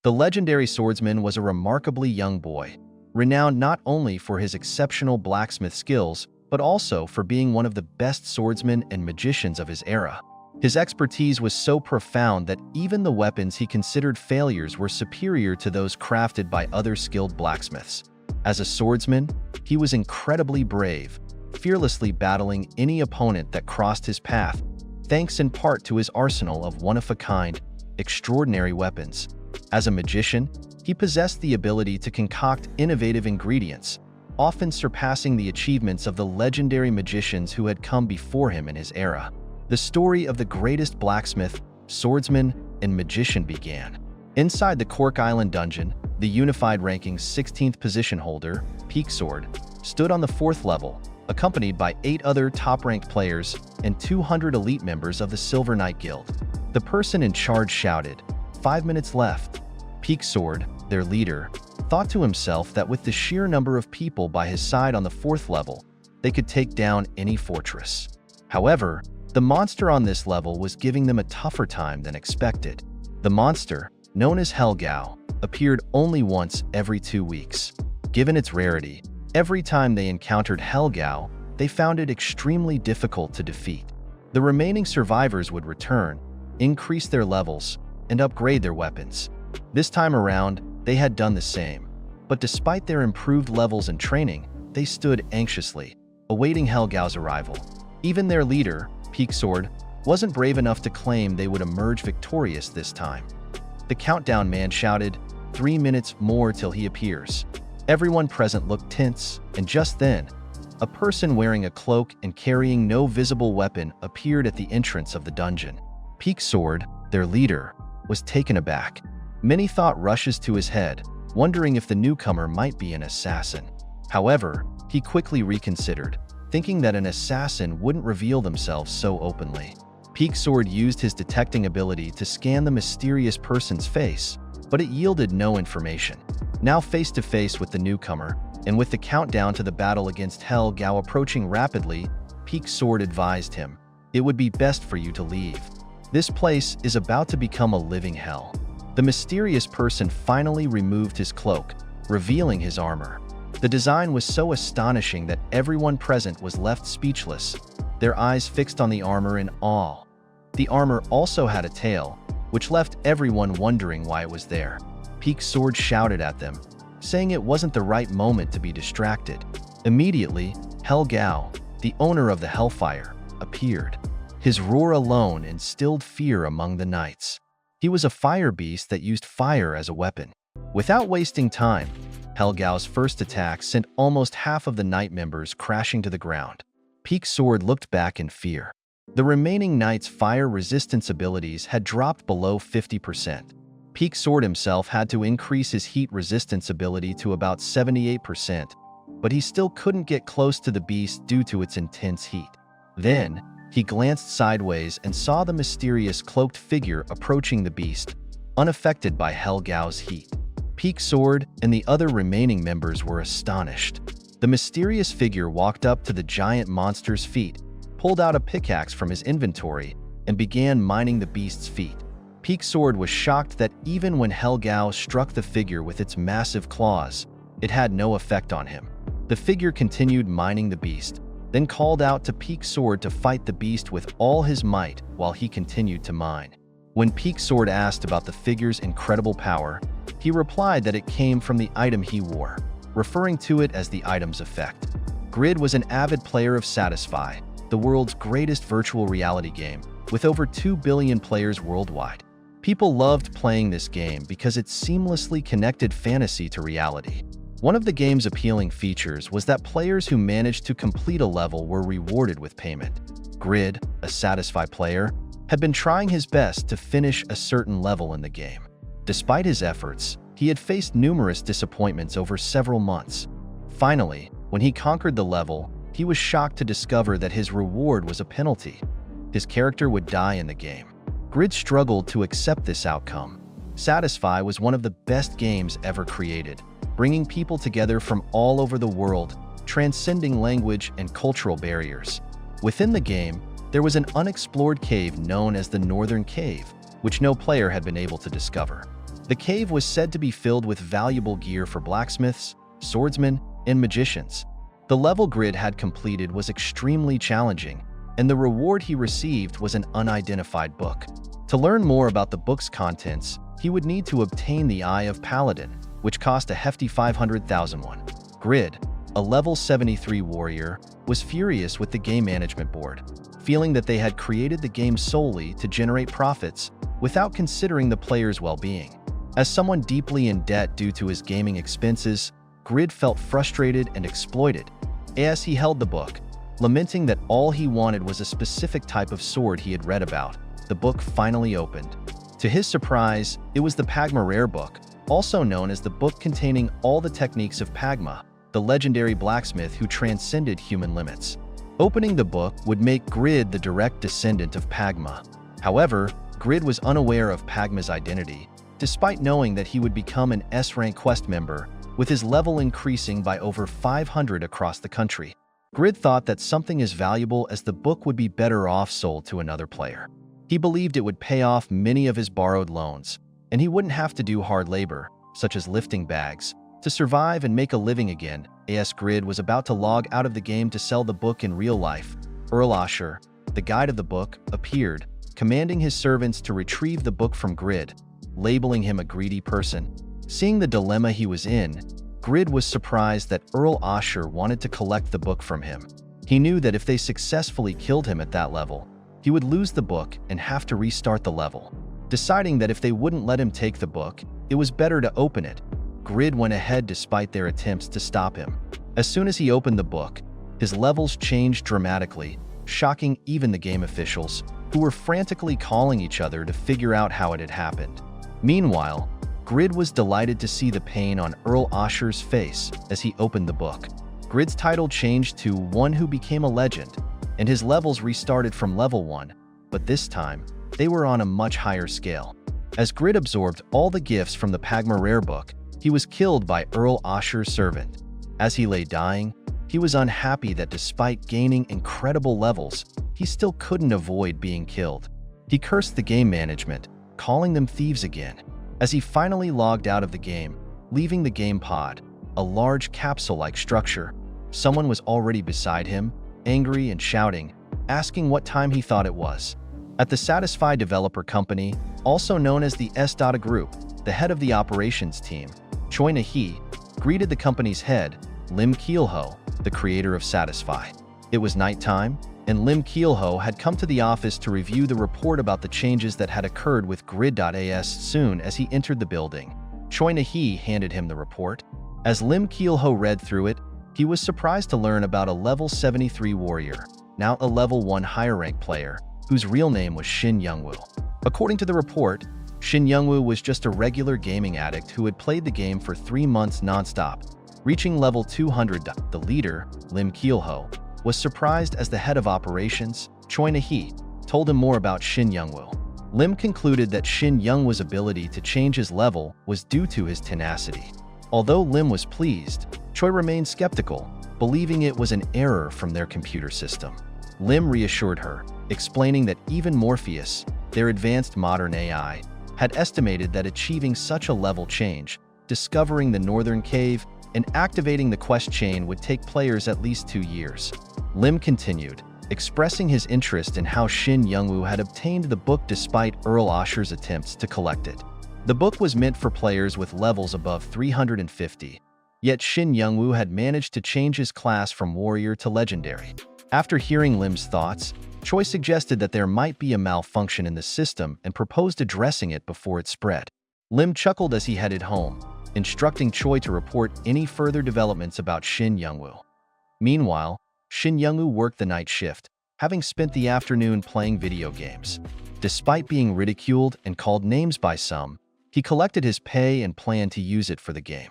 The legendary swordsman was a remarkably young boy, renowned not only for his exceptional blacksmith skills, but also for being one of the best swordsmen and magicians of his era. His expertise was so profound that even the weapons he considered failures were superior to those crafted by other skilled blacksmiths. As a swordsman, he was incredibly brave, fearlessly battling any opponent that crossed his path, thanks in part to his arsenal of one-of-a-kind, extraordinary weapons. As a magician, he possessed the ability to concoct innovative ingredients, often surpassing the achievements of the legendary magicians who had come before him in his era. The story of the greatest blacksmith, swordsman, and magician began. Inside the Cork Island dungeon, the unified ranking's 16th position holder, Peaksword, stood on the 4th level, accompanied by 8 other top-ranked players and 200 elite members of the Silver Knight Guild. The person in charge shouted, "5 minutes left." Peaksword, their leader, thought to himself that with the sheer number of people by his side on the 4th level, they could take down any fortress. However, the monster on this level was giving them a tougher time than expected. The monster, known as Helgao, appeared only once every 2 weeks. Given its rarity, every time they encountered Helgao, they found it extremely difficult to defeat. The remaining survivors would return, increase their levels, and upgrade their weapons. This time around, they had done the same. But despite their improved levels and training, they stood anxiously, awaiting Helgao's arrival. Even their leader, Peaksword, wasn't brave enough to claim they would emerge victorious this time. The countdown man shouted, 3 minutes more till he appears. Everyone present looked tense, and just then, a person wearing a cloak and carrying no visible weapon appeared at the entrance of the dungeon. Peaksword, their leader, was taken aback. Many thought rushes to his head, wondering if the newcomer might be an assassin. However, he quickly reconsidered, thinking that an assassin wouldn't reveal themselves so openly. Peaksword used his detecting ability to scan the mysterious person's face, but it yielded no information. Now face to face with the newcomer, and with the countdown to the battle against Helgao approaching rapidly, Peaksword advised him, "It would be best for you to leave. This place is about to become a living hell." The mysterious person finally removed his cloak, revealing his armor. The design was so astonishing that everyone present was left speechless, their eyes fixed on the armor in awe. The armor also had a tail, which left everyone wondering why it was there. Peaksword shouted at them, saying it wasn't the right moment to be distracted. Immediately, Helgao, the owner of the Hellfire, appeared. His roar alone instilled fear among the knights. He was a fire beast that used fire as a weapon. Without wasting time, Helgao's first attack sent almost half of the knight members crashing to the ground. Peaksword looked back in fear. The remaining knights' fire resistance abilities had dropped below 50%. Peaksword himself had to increase his heat resistance ability to about 78%, but he still couldn't get close to the beast due to its intense heat. Then, he glanced sideways and saw the mysterious cloaked figure approaching the beast, unaffected by Helgao's heat. Peaksword and the other remaining members were astonished. The mysterious figure walked up to the giant monster's feet, pulled out a pickaxe from his inventory, and began mining the beast's feet. Peaksword was shocked that even when Helgao struck the figure with its massive claws, it had no effect on him. The figure continued mining the beast, then called out to Peaksword to fight the beast with all his might while he continued to mine. When Peaksword asked about the figure's incredible power, he replied that it came from the item he wore, referring to it as the item's effect. Grid was an avid player of Satisfy, the world's greatest virtual reality game, with over 2 billion players worldwide. People loved playing this game because it seamlessly connected fantasy to reality. One of the game's appealing features was that players who managed to complete a level were rewarded with payment. Grid, a Satisfy player, had been trying his best to finish a certain level in the game. Despite his efforts, he had faced numerous disappointments over several months. Finally, when he conquered the level, he was shocked to discover that his reward was a penalty. His character would die in the game. Grid struggled to accept this outcome. Satisfy was one of the best games ever created, bringing people together from all over the world, transcending language and cultural barriers. Within the game, there was an unexplored cave known as the Northern Cave, which no player had been able to discover. The cave was said to be filled with valuable gear for blacksmiths, swordsmen, and magicians. The level Grid had completed was extremely challenging, and the reward he received was an unidentified book. To learn more about the book's contents, he would need to obtain the Eye of Paladin, which cost a hefty 500,000 won. Grid, a level 73 warrior, was furious with the game management board, feeling that they had created the game solely to generate profits without considering the player's well-being. As someone deeply in debt due to his gaming expenses, Grid felt frustrated and exploited as he held the book, lamenting that all he wanted was a specific type of sword he had read about. The book finally opened. To his surprise, it was the Pagma Rare book, also known as the book containing all the techniques of Pagma, the legendary blacksmith who transcended human limits. Opening the book would make Grid the direct descendant of Pagma. However, Grid was unaware of Pagma's identity, despite knowing that he would become an S-rank quest member, with his level increasing by over 500 across the country. Grid thought that something as valuable as the book would be better off sold to another player. He believed it would pay off many of his borrowed loans, and he wouldn't have to do hard labor, such as lifting bags, to survive and make a living again. As Grid was about to log out of the game to sell the book in real life, Earl Asher, the guide of the book, appeared, commanding his servants to retrieve the book from Grid, labeling him a greedy person. Seeing the dilemma he was in, Grid was surprised that Earl Asher wanted to collect the book from him. He knew that if they successfully killed him at that level, he would lose the book and have to restart the level. Deciding that if they wouldn't let him take the book, it was better to open it, Grid went ahead despite their attempts to stop him. As soon as he opened the book, his levels changed dramatically, shocking even the game officials, who were frantically calling each other to figure out how it had happened. Meanwhile, Grid was delighted to see the pain on Earl Asher's face as he opened the book. Grid's title changed to One Who Became a Legend, and his levels restarted from level 1, but this time, they were on a much higher scale. As Grid absorbed all the gifts from the Pagma Rare book, he was killed by Earl Asher's servant. As he lay dying, he was unhappy that despite gaining incredible levels, he still couldn't avoid being killed. He cursed the game management, calling them thieves again. As he finally logged out of the game, leaving the game pod, a large capsule-like structure, someone was already beside him, angry and shouting, asking what time he thought it was. At the Satisfy Developer Company, also known as the S-Data Group, the head of the operations team, Choi Na-hee, greeted the company's head, Lim Keel-ho, the creator of Satisfy. It was nighttime, and Lim Keel-ho had come to the office to review the report about the changes that had occurred with Grid.as. Soon as he entered the building, Choi Na-hee handed him the report. As Lim Keel-ho read through it, he was surprised to learn about a level 73 warrior, now a level 1 higher-rank player, whose real name was Shin Youngwoo. According to the report, Shin Youngwoo was just a regular gaming addict who had played the game for 3 months non-stop, reaching level 200. The leader, Lim Keel-ho, was surprised as the head of operations, Choi Na-hee, told him more about Shin Youngwoo. Lim concluded that Shin Youngwoo's ability to change his level was due to his tenacity. Although Lim was pleased, Choi remained skeptical, believing it was an error from their computer system. Lim reassured her, explaining that even Morpheus, their advanced modern AI, had estimated that achieving such a level change, discovering the Northern Cave, and activating the quest chain would take players at least 2 years. Lim continued, expressing his interest in how Shin Youngwoo had obtained the book despite Earl Asher's attempts to collect it. The book was meant for players with levels above 350, yet Shin Youngwoo had managed to change his class from warrior to legendary. After hearing Lim's thoughts, Choi suggested that there might be a malfunction in the system and proposed addressing it before it spread. Lim chuckled as he headed home, instructing Choi to report any further developments about Shin Youngwoo. Meanwhile, Shin Youngwoo worked the night shift, having spent the afternoon playing video games. Despite being ridiculed and called names by some, he collected his pay and planned to use it for the game.